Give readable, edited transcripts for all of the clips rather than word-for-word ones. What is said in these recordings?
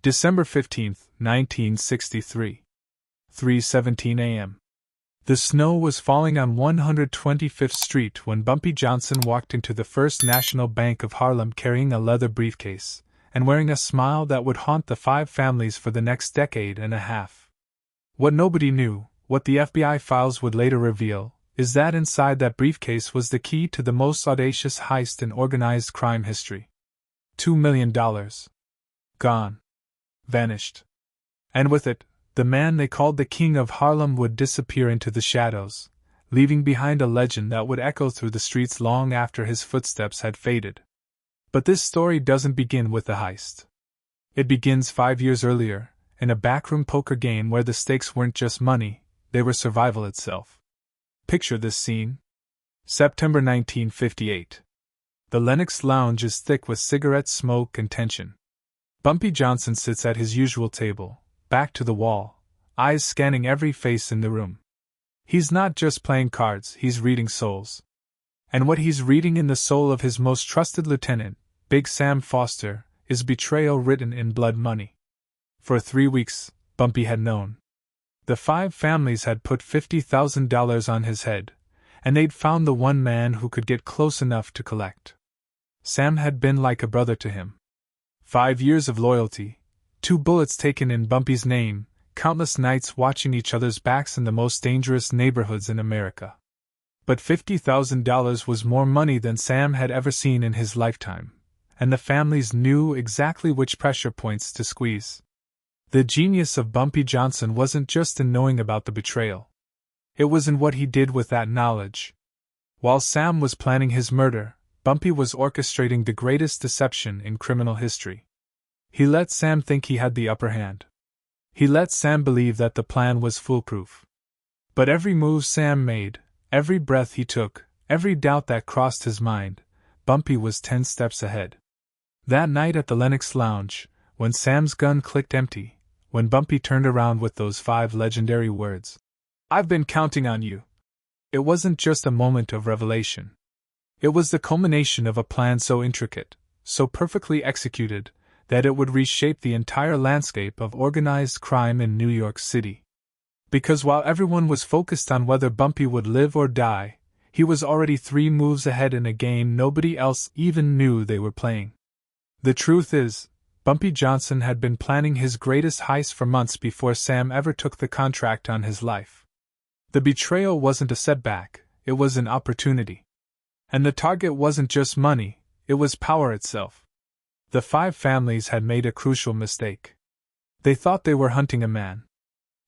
December 15th, 1963. 3:17 a.m. The snow was falling on 125th Street when Bumpy Johnson walked into the First National Bank of Harlem carrying a leather briefcase, and wearing a smile that would haunt the five families for the next decade and a half. What nobody knew, what the FBI files would later reveal, is that inside that briefcase was the key to the most audacious heist in organized crime history. $2 million. Gone. Vanished. And with it, the man they called the King of Harlem would disappear into the shadows, leaving behind a legend that would echo through the streets long after his footsteps had faded. But this story doesn't begin with the heist. It begins 5 years earlier, in a backroom poker game where the stakes weren't just money, they were survival itself. Picture this scene. September 1958. The Lenox Lounge is thick with cigarette smoke and tension. Bumpy Johnson sits at his usual table, back to the wall, eyes scanning every face in the room. He's not just playing cards, he's reading souls. And what he's reading in the soul of his most trusted lieutenant, Big Sam Foster, is betrayal written in blood money. For 3 weeks, Bumpy had known. The five families had put $50,000 on his head, and they'd found the one man who could get close enough to collect. Sam had been like a brother to him. 5 years of loyalty, 2 bullets taken in Bumpy's name, countless nights watching each other's backs in the most dangerous neighborhoods in America. But $50,000 was more money than Sam had ever seen in his lifetime, and the families knew exactly which pressure points to squeeze. The genius of Bumpy Johnson wasn't just in knowing about the betrayal. It was in what he did with that knowledge. While Sam was planning his murder, Bumpy was orchestrating the greatest deception in criminal history. He let Sam think he had the upper hand. He let Sam believe that the plan was foolproof. But every move Sam made, every breath he took, every doubt that crossed his mind, Bumpy was 10 steps ahead. That night at the Lenox Lounge, when Sam's gun clicked empty, when Bumpy turned around with those 5 legendary words, "I've been counting on you," it wasn't just a moment of revelation. It was the culmination of a plan so intricate, so perfectly executed, that it would reshape the entire landscape of organized crime in New York City. Because while everyone was focused on whether Bumpy would live or die, he was already 3 moves ahead in a game nobody else even knew they were playing. The truth is, Bumpy Johnson had been planning his greatest heist for months before Sam ever took the contract on his life. The betrayal wasn't a setback, it was an opportunity. And the target wasn't just money, it was power itself. The 5 families had made a crucial mistake. They thought they were hunting a man.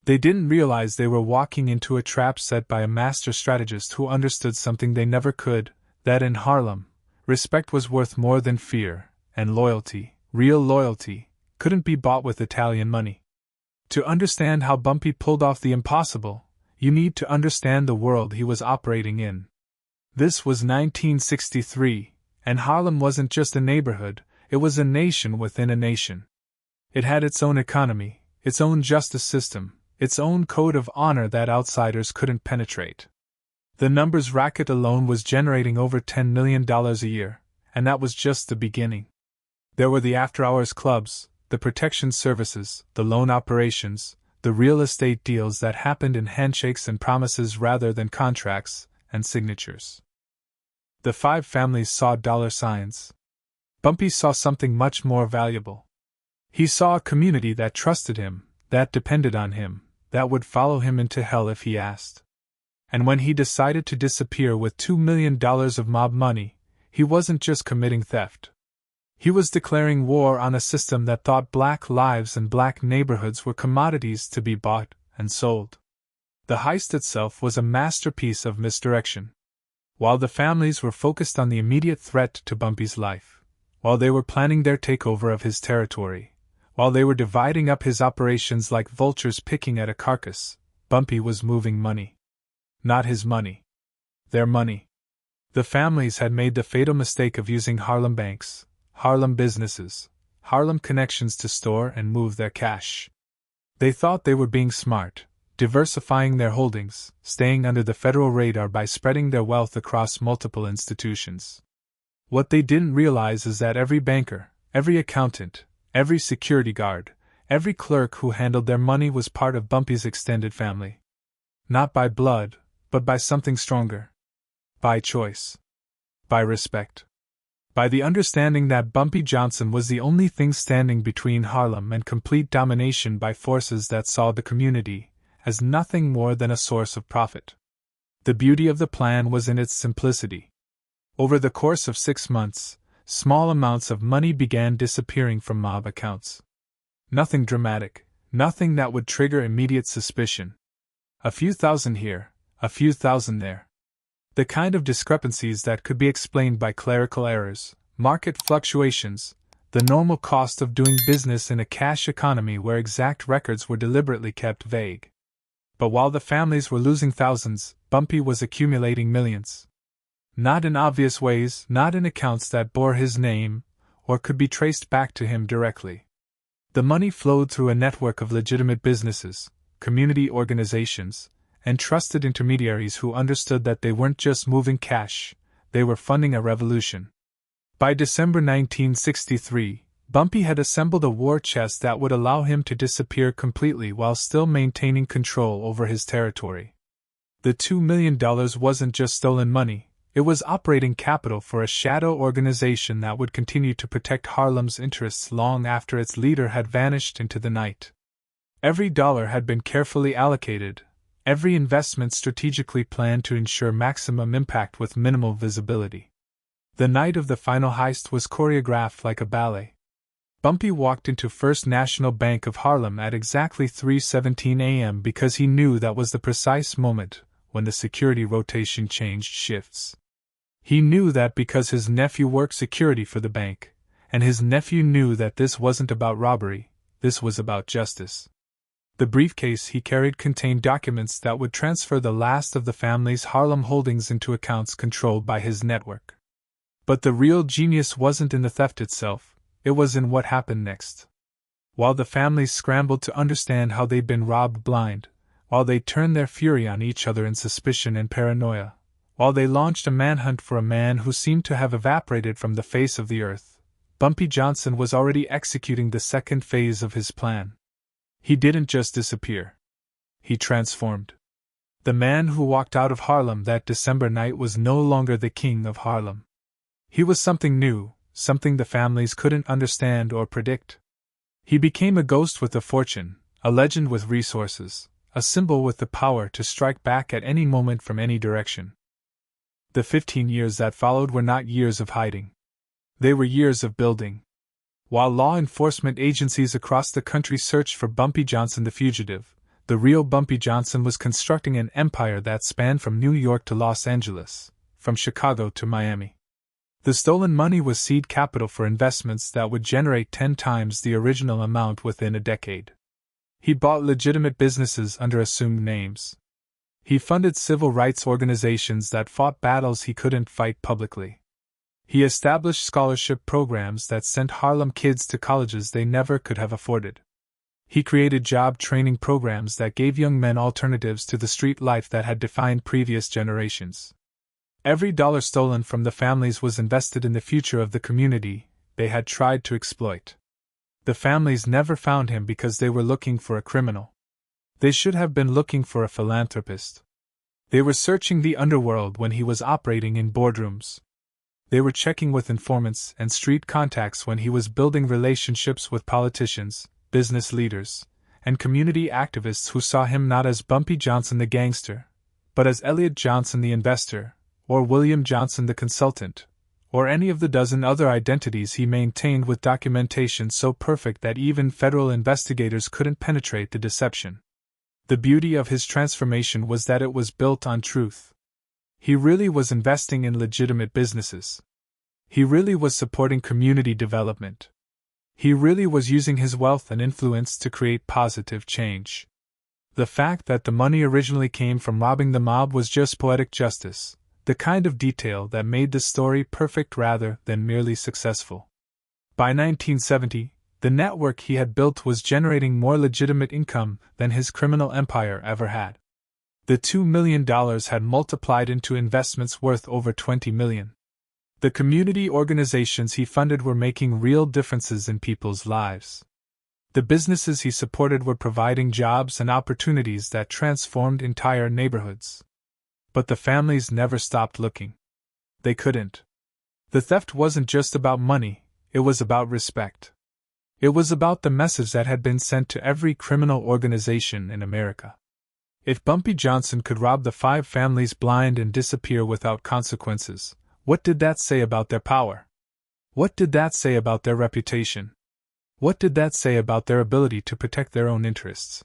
They didn't realize they were walking into a trap set by a master strategist who understood something they never could, that in Harlem, respect was worth more than fear, and loyalty, real loyalty, couldn't be bought with Italian money. To understand how Bumpy pulled off the impossible, you need to understand the world he was operating in. This was 1963, and Harlem wasn't just a neighborhood, it was a nation within a nation. It had its own economy, its own justice system, its own code of honor that outsiders couldn't penetrate. The numbers racket alone was generating over $10 million a year, and that was just the beginning. There were the after-hours clubs, the protection services, the loan operations, the real estate deals that happened in handshakes and promises rather than contracts and signatures. The 5 families saw dollar signs. Bumpy saw something much more valuable. He saw a community that trusted him, that depended on him, that would follow him into hell if he asked. And when he decided to disappear with $2 million of mob money, he wasn't just committing theft. He was declaring war on a system that thought black lives and black neighborhoods were commodities to be bought and sold. The heist itself was a masterpiece of misdirection. While the families were focused on the immediate threat to Bumpy's life, while they were planning their takeover of his territory, while they were dividing up his operations like vultures picking at a carcass, Bumpy was moving money. Not his money. Their money. The families had made the fatal mistake of using Harlem banks, Harlem businesses, Harlem connections to store and move their cash. They thought they were being smart, diversifying their holdings, staying under the federal radar by spreading their wealth across multiple institutions. What they didn't realize is that every banker, every accountant, every security guard, Every clerk who handled their money was part of Bumpy's extended family. Not by blood, but by something stronger. By choice. By respect. By the understanding that Bumpy Johnson was the only thing standing between Harlem and complete domination by forces that saw the community as nothing more than a source of profit. The beauty of the plan was in its simplicity. Over the course of 6 months, small amounts of money began disappearing from mob accounts. Nothing dramatic, nothing that would trigger immediate suspicion. A few thousand here, a few thousand there. The kind of discrepancies that could be explained by clerical errors, market fluctuations, the normal cost of doing business in a cash economy where exact records were deliberately kept vague. But while the families were losing thousands, Bumpy was accumulating millions. Not in obvious ways, not in accounts that bore his name, or could be traced back to him directly. The money flowed through a network of legitimate businesses, community organizations, and trusted intermediaries who understood that they weren't just moving cash, they were funding a revolution. By December 1963, Bumpy had assembled a war chest that would allow him to disappear completely while still maintaining control over his territory. The $2 million wasn't just stolen money, it was operating capital for a shadow organization that would continue to protect Harlem's interests long after its leader had vanished into the night. Every dollar had been carefully allocated, every investment strategically planned to ensure maximum impact with minimal visibility. The night of the final heist was choreographed like a ballet. Bumpy walked into First National Bank of Harlem at exactly 3:17 a.m. because he knew that was the precise moment when the security rotation changed shifts. He knew that because his nephew worked security for the bank, and his nephew knew that this wasn't about robbery, this was about justice. The briefcase he carried contained documents that would transfer the last of the family's Harlem holdings into accounts controlled by his network. But the real genius wasn't in the theft itself, it was in what happened next. While the families scrambled to understand how they'd been robbed blind, while they turned their fury on each other in suspicion and paranoia, while they launched a manhunt for a man who seemed to have evaporated from the face of the earth, Bumpy Johnson was already executing the second phase of his plan. He didn't just disappear. He transformed. The man who walked out of Harlem that December night was no longer the king of Harlem. He was something new, something the families couldn't understand or predict. He became a ghost with a fortune, a legend with resources, a symbol with the power to strike back at any moment from any direction. The 15 years that followed were not years of hiding. They were years of building. While law enforcement agencies across the country searched for Bumpy Johnson the fugitive, the real Bumpy Johnson was constructing an empire that spanned from New York to Los Angeles, from Chicago to Miami. The stolen money was seed capital for investments that would generate 10 times the original amount within a decade. He bought legitimate businesses under assumed names. He funded civil rights organizations that fought battles he couldn't fight publicly. He established scholarship programs that sent Harlem kids to colleges they never could have afforded. He created job training programs that gave young men alternatives to the street life that had defined previous generations. Every dollar stolen from the families was invested in the future of the community they had tried to exploit. The families never found him because they were looking for a criminal. They should have been looking for a philanthropist. They were searching the underworld when he was operating in boardrooms. They were checking with informants and street contacts when he was building relationships with politicians, business leaders, and community activists who saw him not as Bumpy Johnson the gangster, but as Elliot Johnson the investor, or William Johnson the consultant, or any of the dozen other identities he maintained with documentation so perfect that even federal investigators couldn't penetrate the deception. The beauty of his transformation was that it was built on truth. He really was investing in legitimate businesses. He really was supporting community development. He really was using his wealth and influence to create positive change. The fact that the money originally came from robbing the mob was just poetic justice, the kind of detail that made the story perfect rather than merely successful. By 1970, the network he had built was generating more legitimate income than his criminal empire ever had. The $2 million had multiplied into investments worth over $20 million. The community organizations he funded were making real differences in people's lives. The businesses he supported were providing jobs and opportunities that transformed entire neighborhoods. But the families never stopped looking. They couldn't. The theft wasn't just about money, it was about respect. It was about the message that had been sent to every criminal organization in America. If Bumpy Johnson could rob the 5 families blind and disappear without consequences, what did that say about their power? What did that say about their reputation? What did that say about their ability to protect their own interests?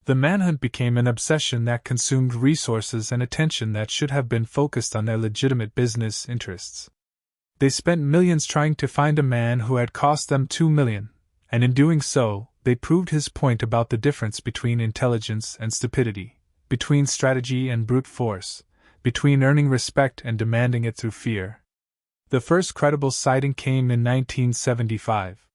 The manhunt became an obsession that consumed resources and attention that should have been focused on their legitimate business interests. They spent millions trying to find a man who had cost them $2 million, and in doing so, they proved his point about the difference between intelligence and stupidity, between strategy and brute force, between earning respect and demanding it through fear. The first credible sighting came in 1975.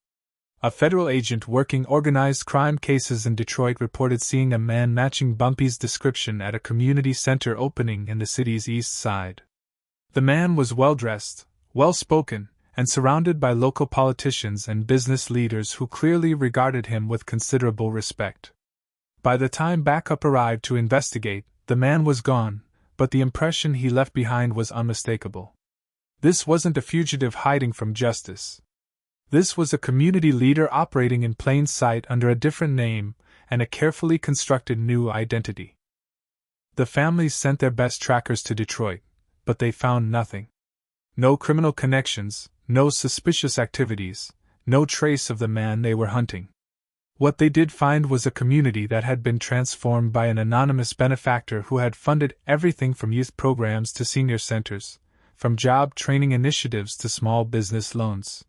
A federal agent working organized crime cases in Detroit reported seeing a man matching Bumpy's description at a community center opening in the city's east side. The man was well-dressed, well-spoken, and surrounded by local politicians and business leaders who clearly regarded him with considerable respect. By the time backup arrived to investigate, the man was gone, but the impression he left behind was unmistakable. This wasn't a fugitive hiding from justice. This was a community leader operating in plain sight under a different name and a carefully constructed new identity. The families sent their best trackers to Detroit, but they found nothing. No criminal connections, no suspicious activities, no trace of the man they were hunting. What they did find was a community that had been transformed by an anonymous benefactor who had funded everything from youth programs to senior centers, from job training initiatives to small business loans.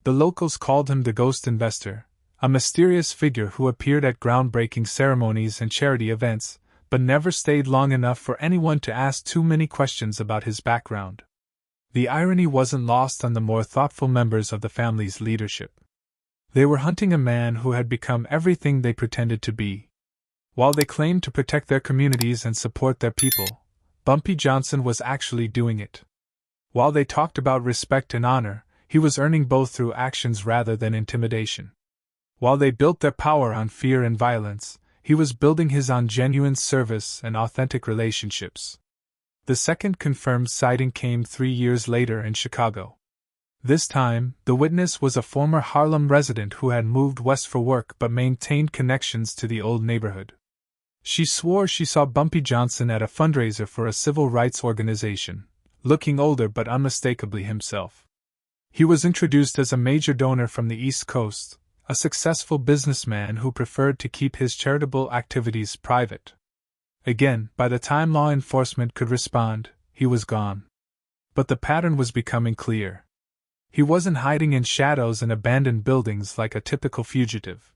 The locals called him the ghost investor, a mysterious figure who appeared at groundbreaking ceremonies and charity events, but never stayed long enough for anyone to ask too many questions about his background. The irony wasn't lost on the more thoughtful members of the family's leadership. They were hunting a man who had become everything they pretended to be. While they claimed to protect their communities and support their people, Bumpy Johnson was actually doing it. While they talked about respect and honor, he was earning both through actions rather than intimidation. While they built their power on fear and violence, he was building his on genuine service and authentic relationships. The second confirmed sighting came 3 years later in Chicago. This time, the witness was a former Harlem resident who had moved west for work but maintained connections to the old neighborhood. She swore she saw Bumpy Johnson at a fundraiser for a civil rights organization, looking older but unmistakably himself. He was introduced as a major donor from the East Coast, a successful businessman who preferred to keep his charitable activities private. Again, by the time law enforcement could respond, he was gone. But the pattern was becoming clear. He wasn't hiding in shadows and abandoned buildings like a typical fugitive.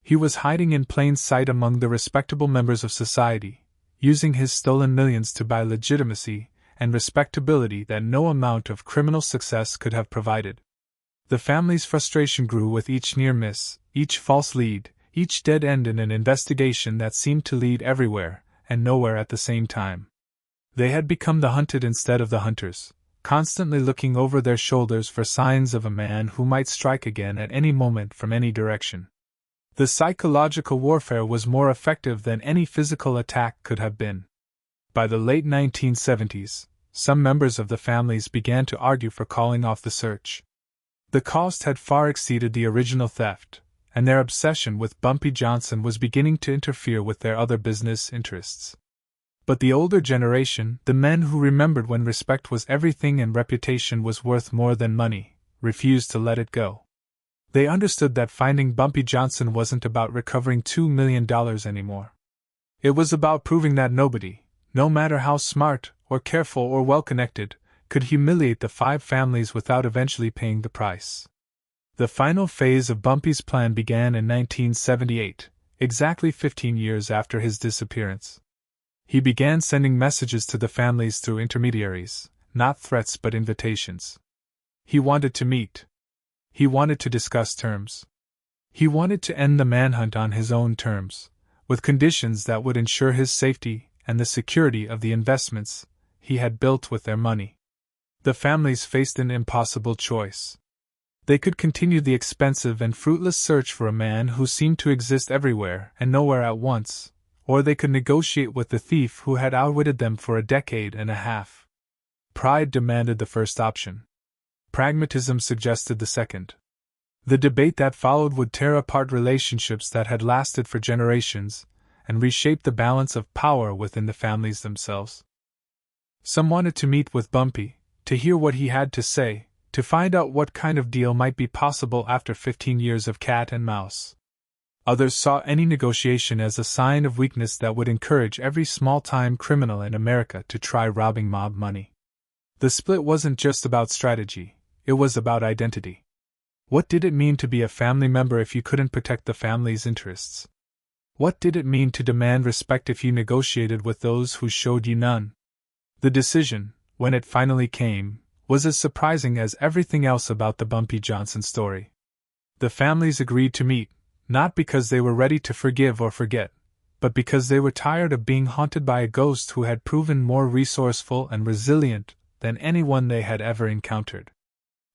He was hiding in plain sight among the respectable members of society, using his stolen millions to buy legitimacy and respectability that no amount of criminal success could have provided. The family's frustration grew with each near miss, each false lead, each dead end in an investigation that seemed to lead everywhere and nowhere at the same time. They had become the hunted instead of the hunters, constantly looking over their shoulders for signs of a man who might strike again at any moment from any direction. The psychological warfare was more effective than any physical attack could have been. By the late 1970s, some members of the families began to argue for calling off the search. The cost had far exceeded the original theft, and their obsession with Bumpy Johnson was beginning to interfere with their other business interests. But the older generation, the men who remembered when respect was everything and reputation was worth more than money, refused to let it go. They understood that finding Bumpy Johnson wasn't about recovering $2 million anymore. It was about proving that nobody, no matter how smart or careful or well-connected, could humiliate the 5 families without eventually paying the price. The final phase of Bumpy's plan began in 1978, exactly 15 years after his disappearance. He began sending messages to the families through intermediaries, not threats but invitations. He wanted to meet. He wanted to discuss terms. He wanted to end the manhunt on his own terms, with conditions that would ensure his safety and the security of the investments he had built with their money. The families faced an impossible choice. They could continue the expensive and fruitless search for a man who seemed to exist everywhere and nowhere at once, or they could negotiate with the thief who had outwitted them for a decade and a half. Pride demanded the first option. Pragmatism suggested the second. The debate that followed would tear apart relationships that had lasted for generations and reshape the balance of power within the families themselves. Some wanted to meet with Bumpy, to hear what he had to say, to find out what kind of deal might be possible after 15 years of cat and mouse. Others saw any negotiation as a sign of weakness that would encourage every small-time criminal in America to try robbing mob money. The split wasn't just about strategy, it was about identity. What did it mean to be a family member if you couldn't protect the family's interests? What did it mean to demand respect if you negotiated with those who showed you none? The decision, when it finally came, was as surprising as everything else about the Bumpy Johnson story. The families agreed to meet, not because they were ready to forgive or forget, but because they were tired of being haunted by a ghost who had proven more resourceful and resilient than anyone they had ever encountered.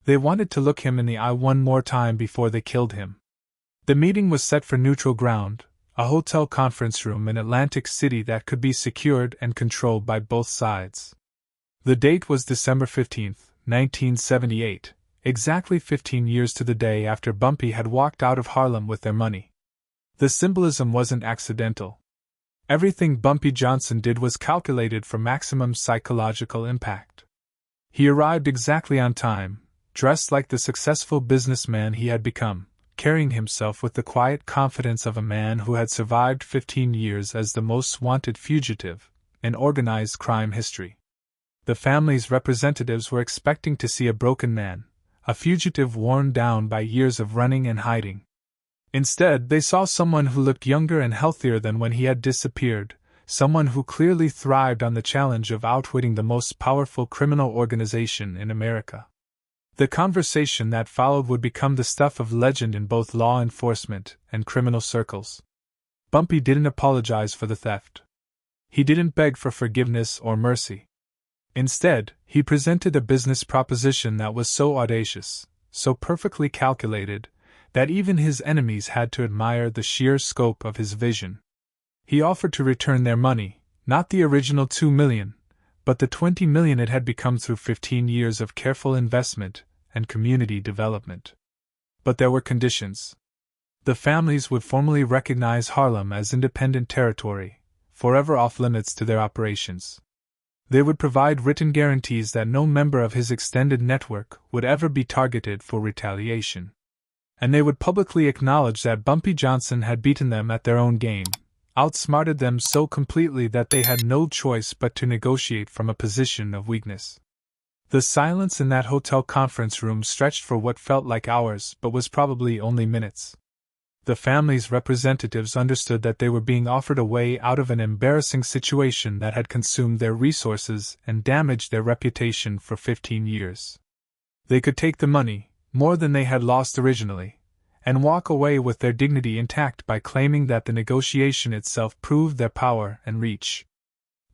They wanted to look him in the eye one more time before they killed him. The meeting was set for neutral ground, a hotel conference room in Atlantic City that could be secured and controlled by both sides. The date was December 15, 1978, exactly 15 years to the day after Bumpy had walked out of Harlem with their money. The symbolism wasn't accidental. Everything Bumpy Johnson did was calculated for maximum psychological impact. He arrived exactly on time, dressed like the successful businessman he had become, carrying himself with the quiet confidence of a man who had survived 15 years as the most wanted fugitive in organized crime history. The family's representatives were expecting to see a broken man, a fugitive worn down by years of running and hiding. Instead, they saw someone who looked younger and healthier than when he had disappeared, someone who clearly thrived on the challenge of outwitting the most powerful criminal organization in America. The conversation that followed would become the stuff of legend in both law enforcement and criminal circles. Bumpy didn't apologize for the theft. He didn't beg for forgiveness or mercy. Instead, he presented a business proposition that was so audacious, so perfectly calculated, that even his enemies had to admire the sheer scope of his vision. He offered to return their money, not the original $2 million, but the $20 million it had become through 15 years of careful investment and community development. But there were conditions. The families would formally recognize Harlem as independent territory, forever off-limits to their operations. They would provide written guarantees that no member of his extended network would ever be targeted for retaliation. And they would publicly acknowledge that Bumpy Johnson had beaten them at their own game, outsmarted them so completely that they had no choice but to negotiate from a position of weakness. The silence in that hotel conference room stretched for what felt like hours but was probably only minutes. The family's representatives understood that they were being offered a way out of an embarrassing situation that had consumed their resources and damaged their reputation for 15 years. They could take the money, more than they had lost originally, and walk away with their dignity intact by claiming that the negotiation itself proved their power and reach.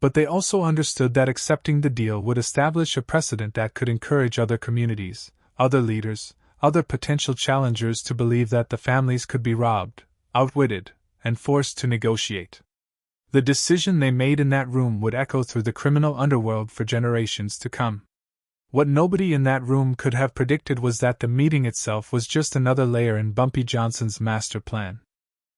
But they also understood that accepting the deal would establish a precedent that could encourage other communities, other leaders, other potential challengers to believe that the families could be robbed, outwitted, and forced to negotiate. The decision they made in that room would echo through the criminal underworld for generations to come. What nobody in that room could have predicted was that the meeting itself was just another layer in Bumpy Johnson's master plan.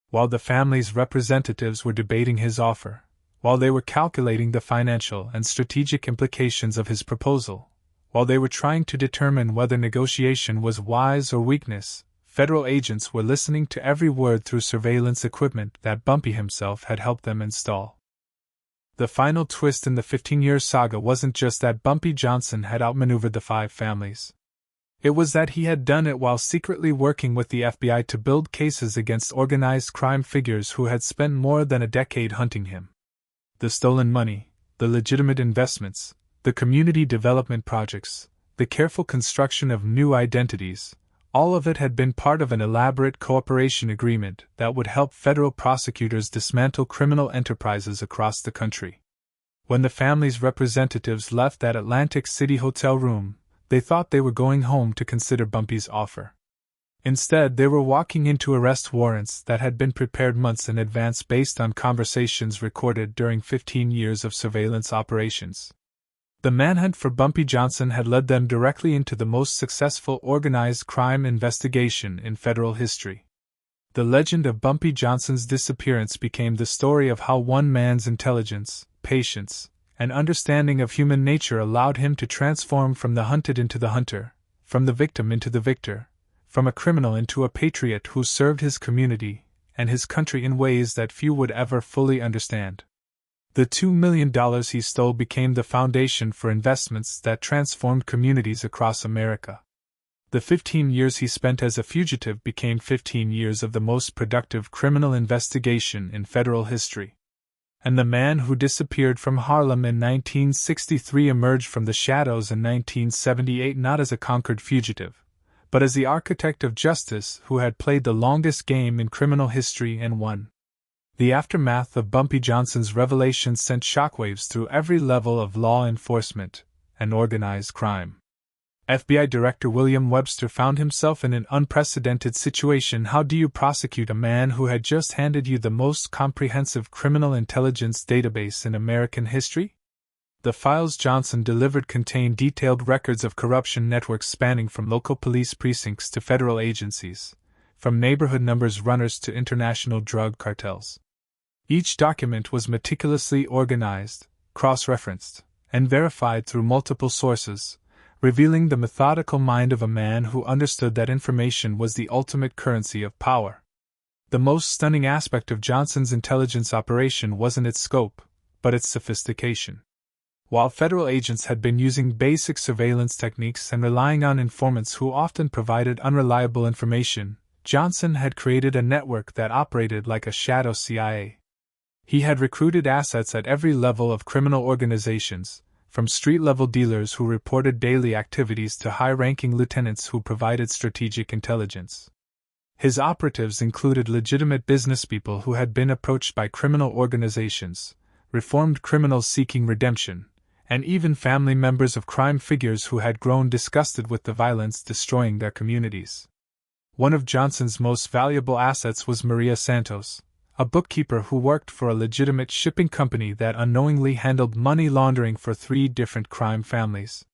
While the family's representatives were debating his offer, while they were calculating the financial and strategic implications of his proposal, while they were trying to determine whether negotiation was wise or weakness, federal agents were listening to every word through surveillance equipment that Bumpy himself had helped them install. The final twist in the 15-year saga wasn't just that Bumpy Johnson had outmaneuvered the 5 families. It was that he had done it while secretly working with the FBI to build cases against organized crime figures who had spent more than a decade hunting him. The stolen money, the legitimate investments, the community development projects, the careful construction of new identities, all of it had been part of an elaborate cooperation agreement that would help federal prosecutors dismantle criminal enterprises across the country. When the family's representatives left that Atlantic City hotel room, They thought they were going home to consider Bumpy's offer. Instead, they were walking into arrest warrants that had been prepared months in advance based on conversations recorded during 15 years of surveillance operations. The manhunt for Bumpy Johnson had led them directly into the most successful organized crime investigation in federal history. The legend of Bumpy Johnson's disappearance became the story of how one man's intelligence, patience, and understanding of human nature allowed him to transform from the hunted into the hunter, from the victim into the victor, from a criminal into a patriot who served his community and his country in ways that few would ever fully understand. The $2 million he stole became the foundation for investments that transformed communities across America. The 15 years he spent as a fugitive became 15 years of the most productive criminal investigation in federal history. And the man who disappeared from Harlem in 1963 emerged from the shadows in 1978 not as a conquered fugitive, but as the architect of justice who had played the longest game in criminal history and won. The aftermath of Bumpy Johnson's revelation sent shockwaves through every level of law enforcement and organized crime. FBI Director William Webster found himself in an unprecedented situation. How do you prosecute a man who had just handed you the most comprehensive criminal intelligence database in American history? The files Johnson delivered contained detailed records of corruption networks spanning from local police precincts to federal agencies, from neighborhood numbers runners to international drug cartels. Each document was meticulously organized, cross-referenced, and verified through multiple sources, revealing the methodical mind of a man who understood that information was the ultimate currency of power. The most stunning aspect of Johnson's intelligence operation wasn't its scope, but its sophistication. While federal agents had been using basic surveillance techniques and relying on informants who often provided unreliable information, Johnson had created a network that operated like a shadow CIA. He had recruited assets at every level of criminal organizations, from street-level dealers who reported daily activities to high-ranking lieutenants who provided strategic intelligence. His operatives included legitimate businesspeople who had been approached by criminal organizations, reformed criminals seeking redemption, and even family members of crime figures who had grown disgusted with the violence destroying their communities. One of Johnson's most valuable assets was Maria Santos, a bookkeeper who worked for a legitimate shipping company that unknowingly handled money laundering for 3 different crime families.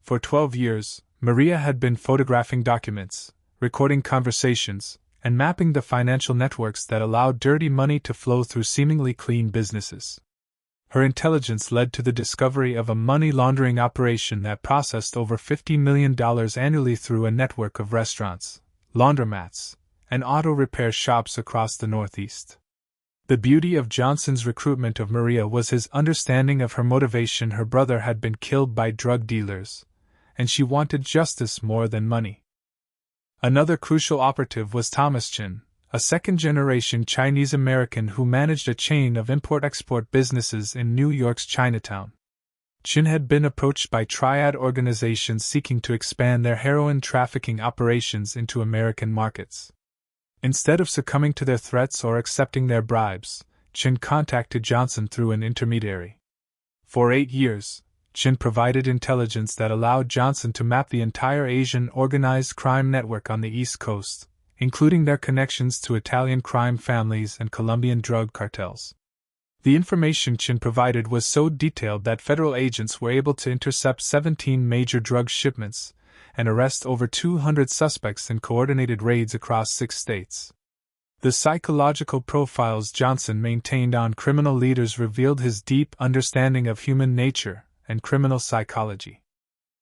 For 12 years, Maria had been photographing documents, recording conversations, and mapping the financial networks that allowed dirty money to flow through seemingly clean businesses. Her intelligence led to the discovery of a money laundering operation that processed over $50 million annually through a network of restaurants, laundromats, and auto repair shops across the Northeast. The beauty of Johnson's recruitment of Maria was his understanding of her motivation. Her brother had been killed by drug dealers, and she wanted justice more than money. Another crucial operative was Thomas Chin, a second-generation Chinese-American who managed a chain of import-export businesses in New York's Chinatown. Chin had been approached by triad organizations seeking to expand their heroin trafficking operations into American markets. Instead of succumbing to their threats or accepting their bribes, Chin contacted Johnson through an intermediary. For 8 years, Chin provided intelligence that allowed Johnson to map the entire Asian organized crime network on the East Coast, including their connections to Italian crime families and Colombian drug cartels. The information Chin provided was so detailed that federal agents were able to intercept 17 major drug shipments and arrest over 200 suspects in coordinated raids across 6 states. The psychological profiles Johnson maintained on criminal leaders revealed his deep understanding of human nature and criminal psychology.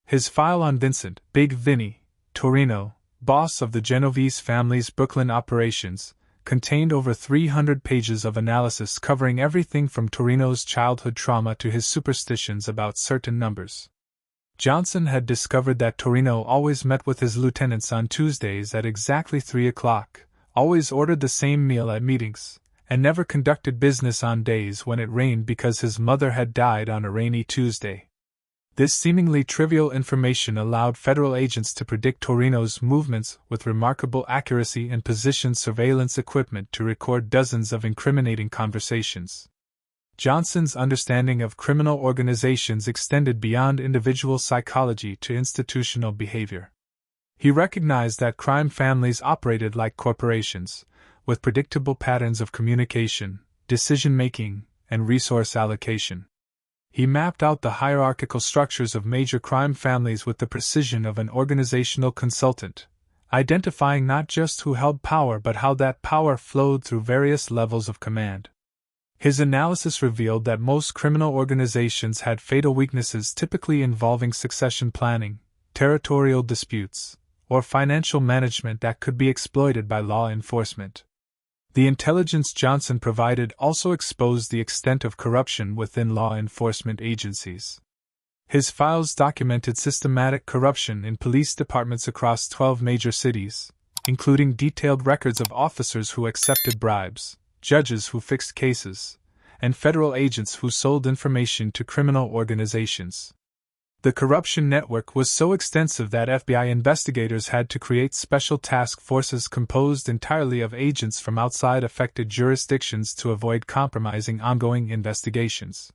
His file on Vincent, Big Vinny, Torino, boss of the Genovese family's Brooklyn operations, contained over 300 pages of analysis covering everything from Torino's childhood trauma to his superstitions about certain numbers. Johnson had discovered that Torino always met with his lieutenants on Tuesdays at exactly 3 o'clock, always ordered the same meal at meetings, and never conducted business on days when it rained because his mother had died on a rainy Tuesday. This seemingly trivial information allowed federal agents to predict Torino's movements with remarkable accuracy and position surveillance equipment to record dozens of incriminating conversations. Johnson's understanding of criminal organizations extended beyond individual psychology to institutional behavior. He recognized that crime families operated like corporations, with predictable patterns of communication, decision-making, and resource allocation. He mapped out the hierarchical structures of major crime families with the precision of an organizational consultant, identifying not just who held power but how that power flowed through various levels of command. His analysis revealed that most criminal organizations had fatal weaknesses typically involving succession planning, territorial disputes, or financial management that could be exploited by law enforcement. The intelligence Johnson provided also exposed the extent of corruption within law enforcement agencies. His files documented systematic corruption in police departments across 12 major cities, including detailed records of officers who accepted bribes, judges who fixed cases, and federal agents who sold information to criminal organizations. The corruption network was so extensive that FBI investigators had to create special task forces composed entirely of agents from outside affected jurisdictions to avoid compromising ongoing investigations.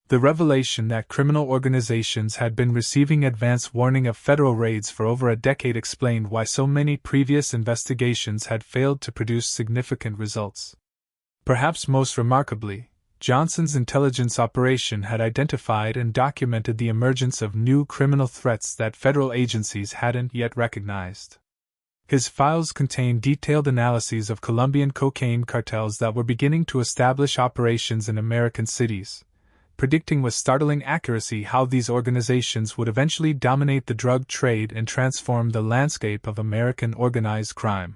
The revelation that criminal organizations had been receiving advance warning of federal raids for over a decade explained why so many previous investigations had failed to produce significant results. Perhaps most remarkably, Johnson's intelligence operation had identified and documented the emergence of new criminal threats that federal agencies hadn't yet recognized. His files contained detailed analyses of Colombian cocaine cartels that were beginning to establish operations in American cities, predicting with startling accuracy how these organizations would eventually dominate the drug trade and transform the landscape of American organized crime.